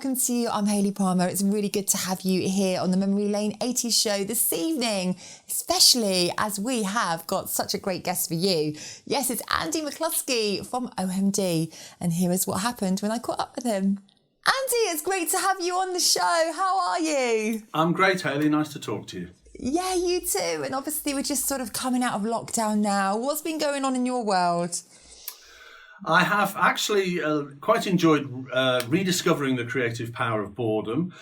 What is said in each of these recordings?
welcome to you. I'm Hayley Palmer. It's really good to have you here on the Memory Lane 80s show this evening, especially as we have got such a great guest for you. Yes, it's Andy McCluskey from OMD, and here is what happened when I caught up with him. Andy, it's great to have you on the show. How are you? I'm great, Hayley. Nice to talk to you. Yeah, you too. And obviously we're just sort of coming out of lockdown now. What's been going on in your world? I have actually quite enjoyed rediscovering the creative power of boredom.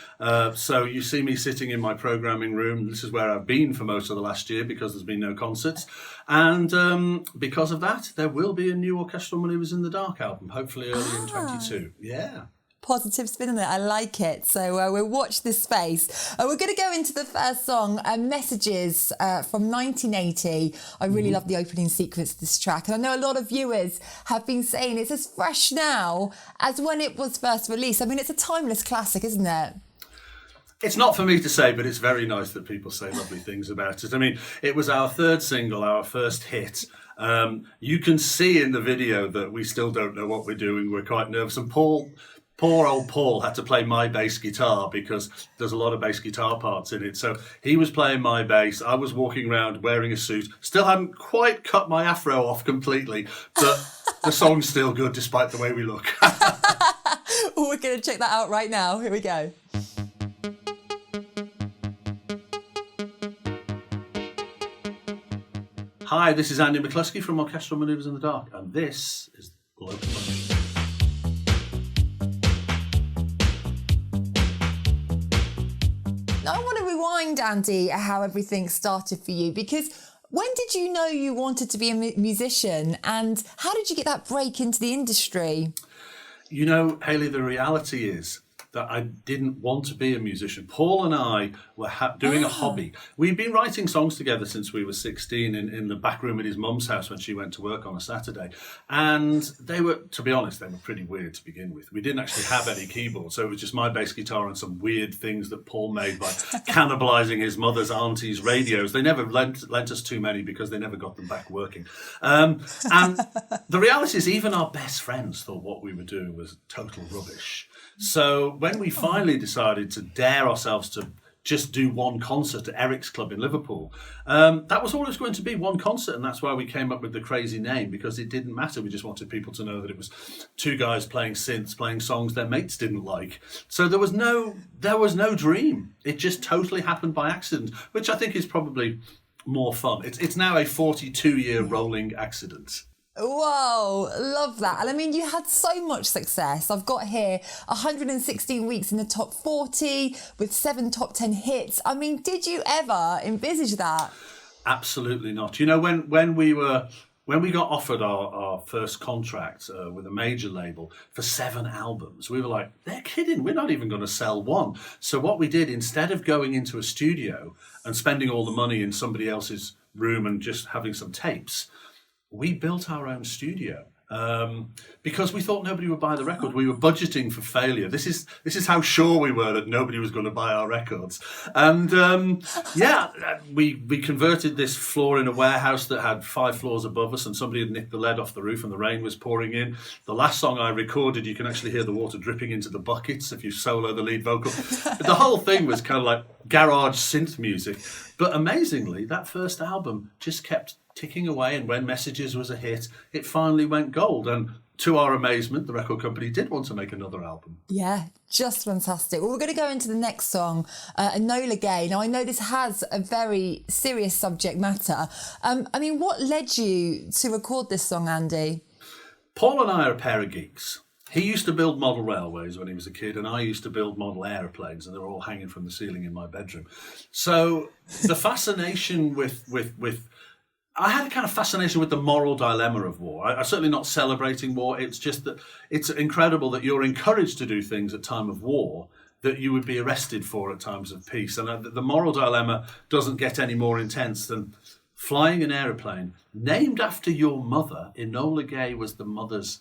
So you see me sitting in my programming room. This is where I've been for most of the last year because there's been no concerts. And because of that, there will be a new Orchestral Manoeuvres in the Dark album, hopefully early in 22. Yeah. Positive spin on it. I like it. So we'll watch this space. We're going to go into the first song, Messages from 1980. I really love the opening sequence of this track. And I know a lot of viewers have been saying it's as fresh now as when it was first released. I mean, it's a timeless classic, isn't it? It's not for me to say, but it's very nice that people say lovely things about it. I mean, it was our third single, our first hit. You can see in the video that we still don't know what we're doing. We're quite nervous. And Poor old Paul had to play my bass guitar because there's a lot of bass guitar parts in it. So he was playing my bass. I was walking around wearing a suit. Still hadn't quite cut my afro off completely, but the song's still good despite the way we look. We're going to check that out right now. Here we go. Hi, this is Andy McCluskey from Orchestral Manoeuvres in the Dark, and this is Global Function. I want to rewind, Andy, how everything started for you, because when did you know you wanted to be a musician, and how did you get that break into the industry? You know, Hayley, the reality is that I didn't want to be a musician. Paul and I were doing a hobby. We'd been writing songs together since we were 16 in the back room at his mum's house when she went to work on a Saturday. And they were, to be honest, they were pretty weird to begin with. We didn't actually have any keyboard, so it was just my bass guitar and some weird things that Paul made by cannibalising his mother's auntie's radios. They never lent us too many because they never got them back working. And the reality is even our best friends thought what we were doing was total rubbish. So when we finally decided to dare ourselves to just do one concert at Eric's Club in Liverpool, that was all it was going to be, one concert, and that's why we came up with the crazy name, because it didn't matter. We just wanted people to know that it was two guys playing synths, playing songs their mates didn't like. So there was no dream. It just totally happened by accident, which I think is probably more fun. It's now a 42-year rolling accident. Whoa, love that. And I mean, you had so much success. I've got here 116 weeks in the top 40 with 7 top 10 hits. I mean, did you ever envisage that? Absolutely not. You know, when we got offered our first contract with a major label for 7 albums, we were like, they're kidding. We're not even going to sell one. So what we did, instead of going into a studio and spending all the money in somebody else's room and just having some tapes, we built our own studio because we thought nobody would buy the record. We were budgeting for failure. This is how sure we were that nobody was going to buy our records. And we converted this floor in a warehouse that had 5 floors above us, and somebody had nicked the lead off the roof and the rain was pouring in. The last song I recorded, you can actually hear the water dripping into the buckets if you solo the lead vocal. The whole thing was kind of like garage synth music. But amazingly, that first album just kept ticking away, and when Messages was a hit, it finally went gold. And to our amazement, the record company did want to make another album. Yeah, just fantastic. Well, we're going to go into the next song, Enola Gay. Now, I know this has a very serious subject matter. I mean, what led you to record this song, Andy? Paul and I are a pair of geeks. He used to build model railways when he was a kid, and I used to build model aeroplanes, and they were all hanging from the ceiling in my bedroom. So the fascination with I had a kind of fascination with the moral dilemma of war. I'm certainly not celebrating war. It's just that it's incredible that you're encouraged to do things at time of war that you would be arrested for at times of peace. And the moral dilemma doesn't get any more intense than flying an aeroplane named after your mother. Enola Gay was the mother's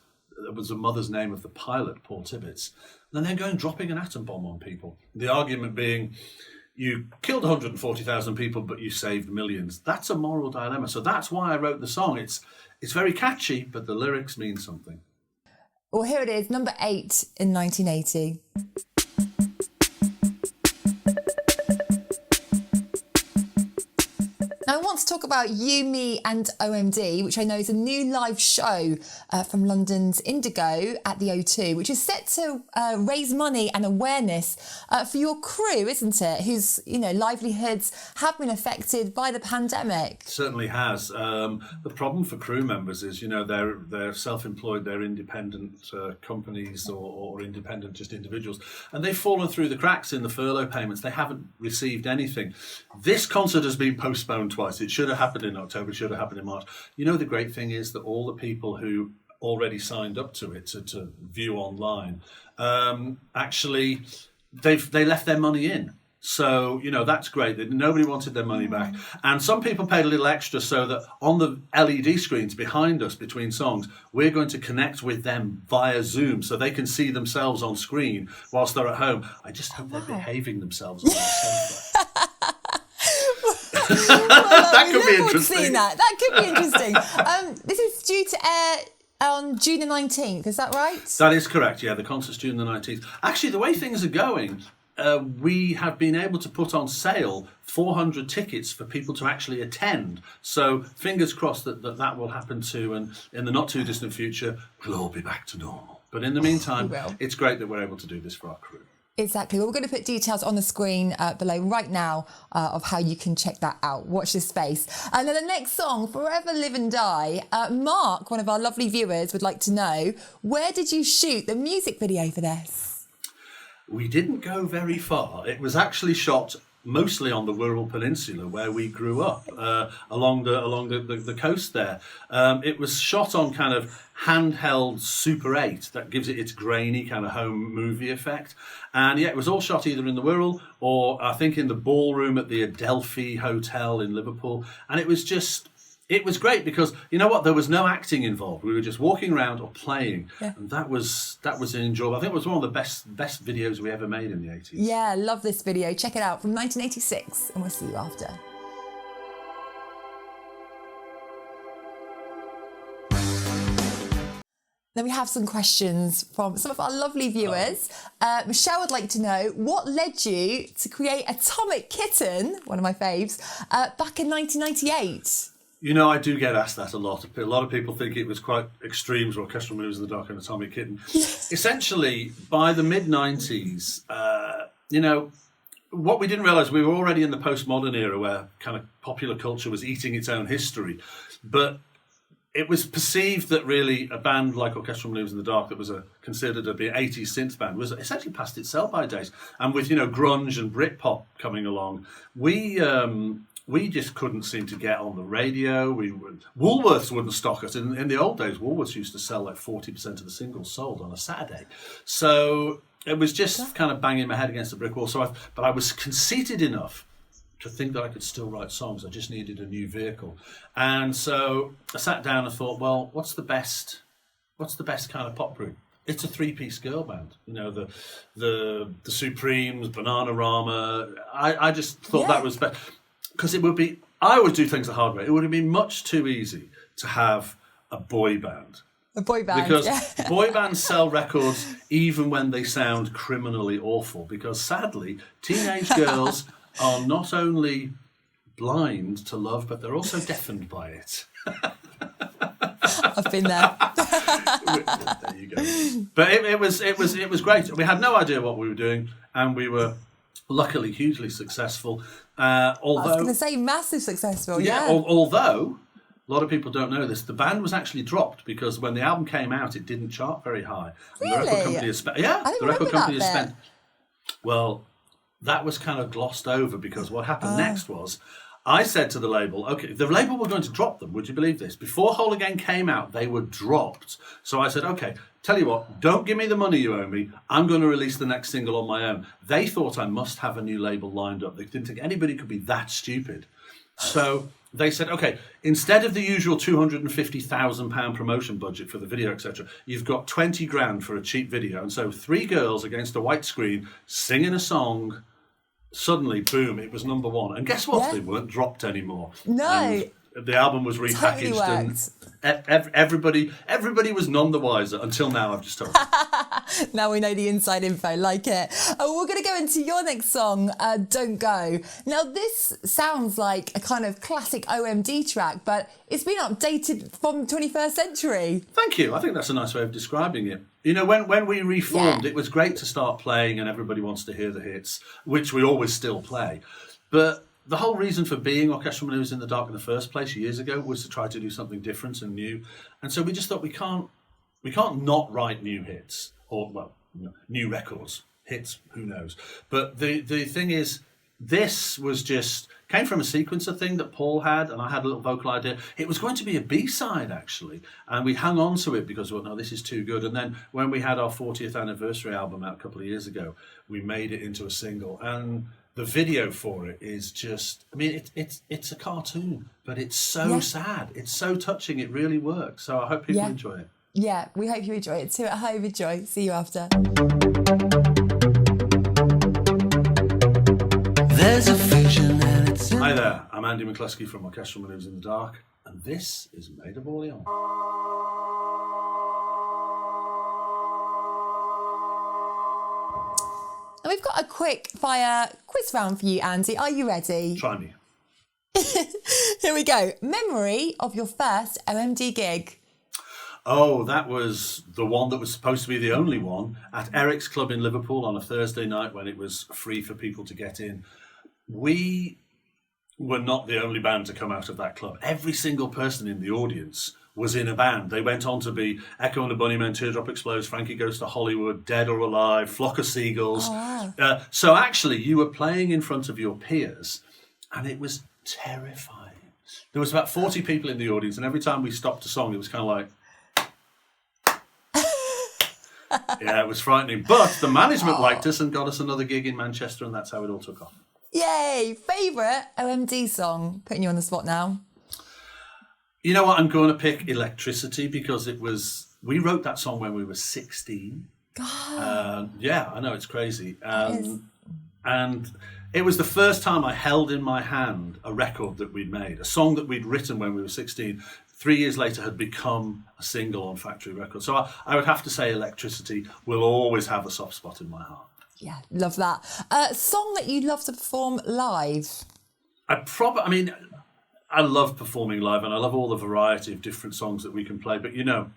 name of the pilot, Paul Tibbets. And then going dropping an atom bomb on people. The argument being, you killed 140,000 people, but you saved millions. That's a moral dilemma. So that's why I wrote the song. It's very catchy, but the lyrics mean something. Well, here it is, number 8 in 1980. Now, I want to talk about You, Me and OMD, which I know is a new live show from London's Indigo at the O2, which is set to raise money and awareness for your crew, isn't it? Whose, livelihoods have been affected by the pandemic. Certainly has. The problem for crew members is, they're self-employed, they're independent companies or independent just individuals, and they've fallen through the cracks in the furlough payments. They haven't received anything. This concert has been postponed twice. It should have happened in October, it should have happened in March. The great thing is that all the people who already signed up to it to view online, actually, they left their money in. So, that's great. Nobody wanted their money back. And some people paid a little extra so that on the LED screens behind us between songs, we're going to connect with them via Zoom so they can see themselves on screen whilst they're at home. I just hope they're behaving themselves on the sofa. That could be interesting. That could be interesting. This is due to air on June the 19th, is that right? That is correct, yeah. The concert's June the 19th. Actually, the way things are going, we have been able to put on sale 400 tickets for people to actually attend. So fingers crossed that will happen too, and in the not too distant future, we'll all be back to normal. But in the meantime, it's great that we're able to do this for our crew. Exactly. Well, we're going to put details on the screen below right now of how you can check that out. Watch this space. And then the next song, Forever Live and Die. Mark, one of our lovely viewers, would like to know, where did you shoot the music video for this? We didn't go very far. It was actually shot mostly on the Wirral Peninsula where we grew up, along the coast there. It was shot on kind of handheld Super 8 that gives it its grainy kind of home movie effect. And yeah, it was all shot either in the Wirral or I think in the ballroom at the Adelphi Hotel in Liverpool. And it was great because, you know what, there was no acting involved. We were just walking around or playing. Yeah. And that was enjoyable. I think it was one of the best videos we ever made in the 80s. Yeah, love this video. Check it out from 1986 and we'll see you after. Then we have some questions from some of our lovely viewers. Michelle would like to know, what led you to create Atomic Kitten, one of my faves, back in 1998? I do get asked that a lot. A lot of people think it was quite extreme, Orchestral Moves in the Dark and Atomic Kitten. Essentially, by the mid-90s, what we didn't realise, we were already in the postmodern era where kind of popular culture was eating its own history. But it was perceived that really a band like Orchestral Moves in the Dark that was considered to be an 80s synth band was essentially past its sell-by date. And with, grunge and Britpop coming along, we just couldn't seem to get on the radio. Woolworths wouldn't stock us. In the old days, Woolworths used to sell like 40% of the singles sold on a Saturday. So it was just kind of banging my head against a brick wall. But I was conceited enough to think that I could still write songs. I just needed a new vehicle. And so I sat down and thought, well, what's the best kind of pop group? It's a three-piece girl band. The Supremes, Bananarama. I just thought that was best. Because I always do things the hard way. It would have been much too easy to have a boy band. A boy band, because boy bands sell records even when they sound criminally awful. Because sadly, teenage girls are not only blind to love, but they're also deafened by it. I've been there. There you go. But it was great. We had no idea what we were doing, and we were luckily hugely successful. Although, I was going to say massive successful. Yeah. Although a lot of people don't know this, the band was actually dropped because when the album came out, it didn't chart very high. And really? The record company has spent. Well, that was kind of glossed over because what happened next was, I said to the label, okay, the label were going to drop them. Would you believe this? Before Whole Again came out, they were dropped. So I said, okay, tell you what, don't give me the money you owe me. I'm going to release the next single on my own. They thought I must have a new label lined up. They didn't think anybody could be that stupid. So they said, okay, instead of the usual £250,000 promotion budget for the video, etc., you've got 20 grand for a cheap video. And so 3 girls against a white screen singing a song. Suddenly, boom, it was number 1. And guess what? They weren't dropped anymore. No. And the album was repackaged and everybody was none the wiser until now, I've just told you. Now we know the inside info, like it. We're going to go into your next song, Don't Go. Now, this sounds like a kind of classic OMD track, but it's been updated from 21st century. Thank you. I think that's a nice way of describing it. You know, when we reformed, it was great to start playing and everybody wants to hear the hits, which we always still play. But the whole reason for being Orchestral Manoeuvres in the Dark in the first place years ago was to try to do something different and new. And so we just thought we can't not write new hits or, well, new records. Hits, who knows? But the thing is, this was just came from a sequencer thing that Paul had, and I had a little vocal idea. It was going to be a B-side, actually, and we hung on to it because, well, no, this is too good. And then when we had our 40th anniversary album out a couple of years ago, we made it into a single, and the video for it is just, I mean, it's a cartoon, but it's so sad. It's so touching. It really works. So I hope people enjoy it. Yeah, we hope you enjoy it too. At home, enjoy. See you after. There's a vision and it's... Hi there, I'm Andy McCluskey from Orchestral Manoeuvres in the Dark, and this is Made of Orleans. And we've got a quick fire quiz round for you, Andy. Are you ready? Try me. Here we go. Memory of your first OMD gig. Oh, that was the one that was supposed to be the only one at Eric's Club in Liverpool on a Thursday night when it was free for people to get in. We were not the only band to come out of that club. Every single person in the audience was in a band. They went on to be Echo and the Bunnymen, Teardrop Explodes, Frankie Goes to Hollywood, Dead or Alive, Flock of Seagulls. Oh, wow. So actually, you were playing in front of your peers, and it was terrifying. There was about 40 people in the audience, and every time we stopped a song, it was kind of like... Yeah, it was frightening. But the management liked us and got us another gig in Manchester, and that's how it all took off. Yay! Favourite OMD song? Putting you on the spot now. You know what? I'm going to pick Electricity because we wrote that song when we were 16. God. Yeah, I know, it's crazy. And it was the first time I held in my hand a record that we'd made, a song that we'd written when we were 16. 3 years later had become a single on Factory Records. So I would have to say Electricity will always have a soft spot in my heart. Yeah, love that. Song that you'd love to perform live? I love performing live and I love all the variety of different songs that we can play. But, you know,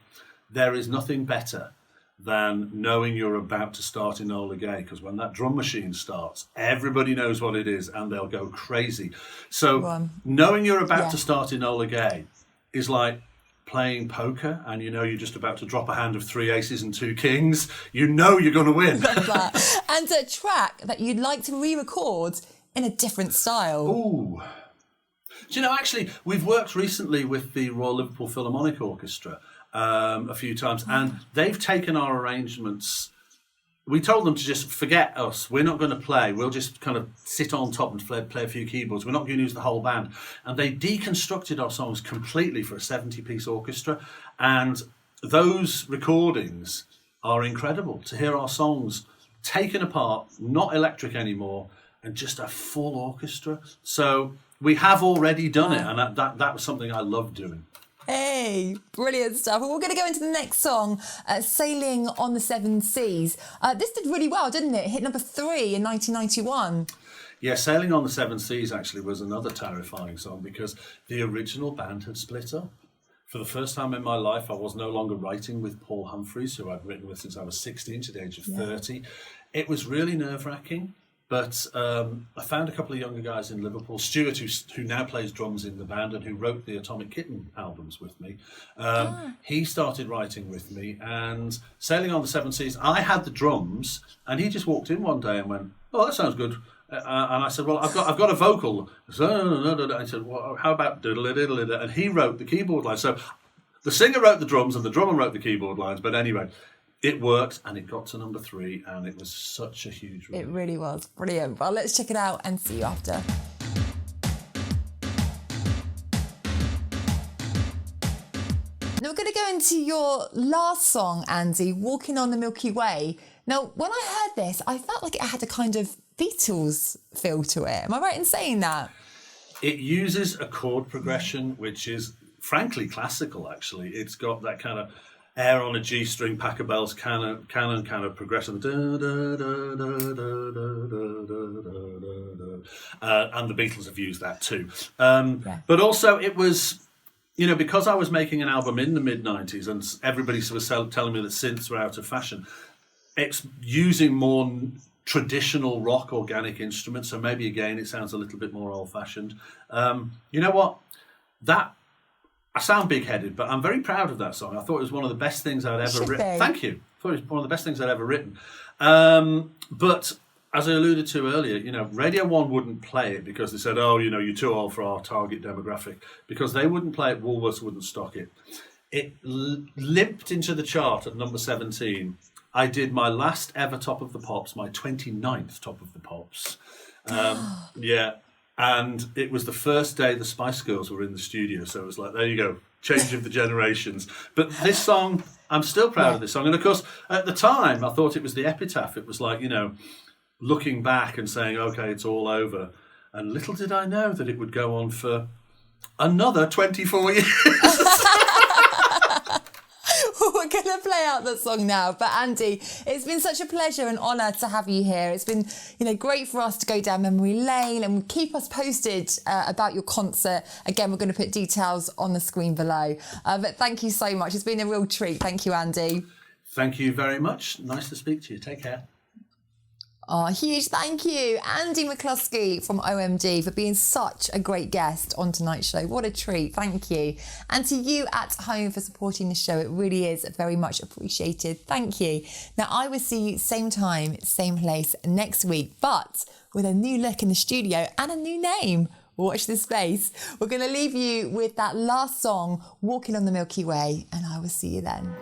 there is nothing better than knowing you're about to start Enola Gay, because when that drum machine starts, everybody knows what it is and they'll go crazy. So knowing you're about to start Enola Gay is like playing poker and you know you're just about to drop a hand of 3 aces and 2 kings. You know you're going to win. Love that. And a track that you'd like to re-record in a different style. Ooh. Do you know, actually, we've worked recently with the Royal Liverpool Philharmonic Orchestra a few times, and they've taken our arrangements. We told them to just forget us. We're not going to play. We'll just kind of sit on top and play a few keyboards. We're not going to use the whole band. And they deconstructed our songs completely for a 70-piece orchestra. And those recordings are incredible, to hear our songs taken apart, not electric anymore, and just a full orchestra. So we have already done it, and that was something I loved doing. Hey, brilliant stuff. Well, we're going to go into the next song, Sailing on the Seven Seas. This did really well, didn't it? It hit number 3 in 1991. Yeah, Sailing on the Seven Seas actually was another terrifying song because the original band had split up. For the first time in my life, I was no longer writing with Paul Humphreys, who I'd written with since I was 16 to the age of 30. It was really nerve-wracking. But I found a couple of younger guys in Liverpool, Stuart, who now plays drums in the band and who wrote the Atomic Kitten albums with me. He started writing with me, and Sailing on the Seven Seas, I had the drums, and he just walked in one day and went, "Oh, that sounds good." And I said, "Well, I've got a vocal." I said, "Well, how about diddle-diddle-diddle?" And he wrote the keyboard lines. So the singer wrote the drums and the drummer wrote the keyboard lines. But anyway, it worked, and it got to number 3, and it was such a huge relief. It really was. Brilliant. Well, let's check it out and see you after. Now we're going to go into your last song, Andy, Walking on the Milky Way. Now, when I heard this, I felt like it had a kind of Beatles feel to it. Am I right in saying that? It uses a chord progression, which is, frankly, classical, actually. It's got that kind of Air on a G string, Pachelbel's canon kind of progression, and the Beatles have used that too. But also it was, because I was making an album in the mid-90s and everybody was telling me that synths were out of fashion, it's using more traditional rock organic instruments, so maybe again it sounds a little bit more old-fashioned. You know what? I sound big-headed, but I'm very proud of that song. I thought it was one of the best things I'd ever written. Thank you. I thought it was one of the best things I'd ever written. But as I alluded to earlier, Radio 1 wouldn't play it because they said, oh, you're too old for our target demographic. Because they wouldn't play it, Woolworths wouldn't stock it. It limped into the chart at number 17. I did my last ever Top of the Pops, my 29th Top of the Pops. Yeah. And it was the first day the Spice Girls were in the studio. So it was like, there you go, change of the generations. But this song, I'm still proud of this song. And of course, at the time, I thought it was the epitaph. It was like, looking back and saying, okay, it's all over. And little did I know that it would go on for another 24 years. We're going to play out that song now. But Andy, it's been such a pleasure and honour to have you here. It's been, great for us to go down memory lane and keep us posted about your concert. Again, we're going to put details on the screen below. But thank you so much. It's been a real treat. Thank you, Andy. Thank you very much. Nice to speak to you. Take care. Oh, huge thank you, Andy McCluskey from OMD, for being such a great guest on tonight's show. What a treat. Thank you. And to you at home for supporting the show. It really is very much appreciated. Thank you. Now, I will see you same time, same place next week, but with a new look in the studio and a new name. Watch this space. We're going to leave you with that last song, Walking on the Milky Way, and I will see you then.